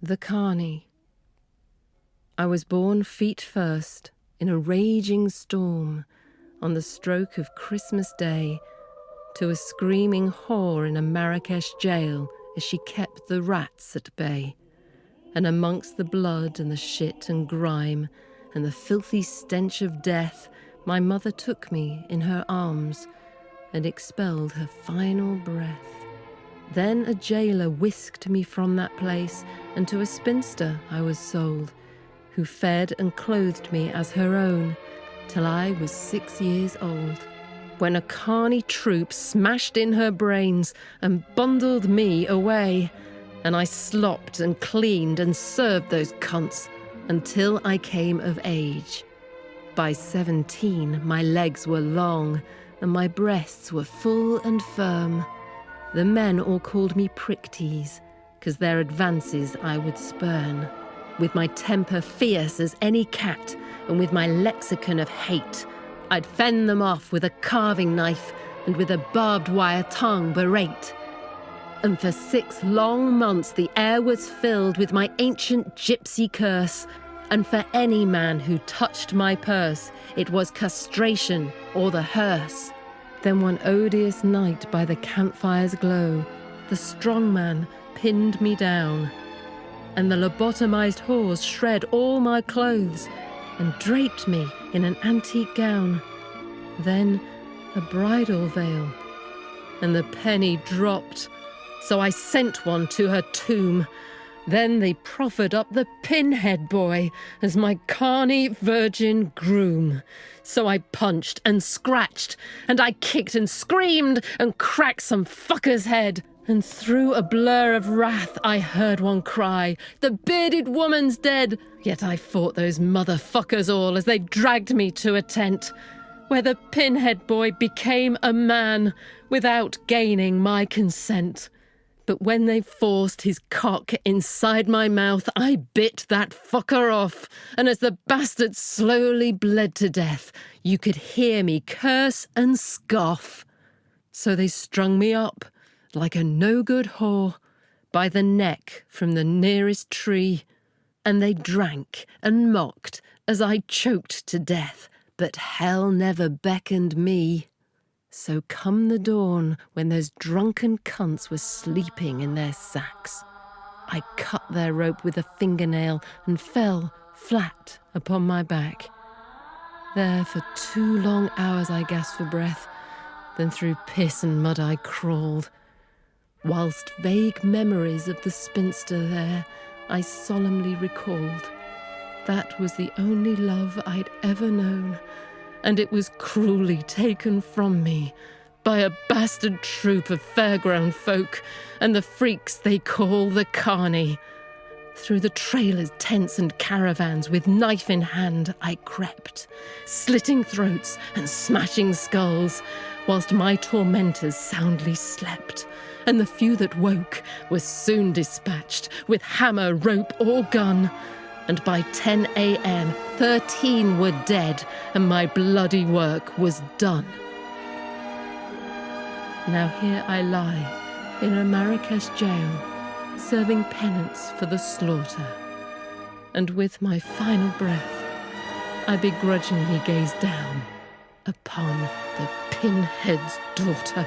The Carney. I was born feet first in a raging storm on the stroke of Christmas Day to a screaming whore in a Marrakesh jail as she kept the rats at bay. And amongst the blood and the shit and grime and the filthy stench of death, my mother took me in her arms and expelled her final breath. Then a jailer whisked me from that place, and to a spinster I was sold, who fed and clothed me as her own, till I was 6 years old, when a Carney troop smashed in her brains and bundled me away, and I slopped and cleaned and served those cunts until I came of age. By 17, my legs were long, and my breasts were full and firm. The men all called me prick-tease, 'cause their advances I would spurn. With my temper fierce as any cat, and with my lexicon of hate, I'd fend them off with a carving knife and with a barbed wire tongue berate. And for 6 long months the air was filled with my ancient gypsy curse, and for any man who touched my purse, it was castration or the hearse. Then one odious night by the campfire's glow, the strong man pinned me down, and the lobotomized whores shred all my clothes and draped me in an antique gown. Then a bridal veil, and the penny dropped, so I sent one to her tomb. Then they proffered up the pinhead boy as my Carney virgin groom. So I punched and scratched, and I kicked and screamed and cracked some fucker's head. And through a blur of wrath I heard one cry, "The bearded woman's dead!" Yet I fought those motherfuckers all as they dragged me to a tent, where the pinhead boy became a man without gaining my consent. But when they forced his cock inside my mouth, I bit that fucker off, and as the bastard slowly bled to death, you could hear me curse and scoff. So they strung me up, like a no-good whore, by the neck from the nearest tree, and they drank and mocked as I choked to death, but hell never beckoned me. So come the dawn, when those drunken cunts were sleeping in their sacks, I cut their rope with a fingernail and fell flat upon my back. There for 2 long hours I gasped for breath, then through piss and mud I crawled, whilst vague memories of the spinster there I solemnly recalled. That was the only love I'd ever known, and it was cruelly taken from me by a bastard troop of fairground folk and the freaks they call the Carney. Through the trailers, tents and caravans, with knife in hand, I crept, slitting throats and smashing skulls, whilst my tormentors soundly slept, and the few that woke were soon dispatched with hammer, rope or gun. And by 10 a.m, 13 were dead, and my bloody work was done. Now here I lie in a Marrakesh jail, serving penance for the slaughter. And with my final breath, I begrudgingly gaze down upon the pinhead's daughter.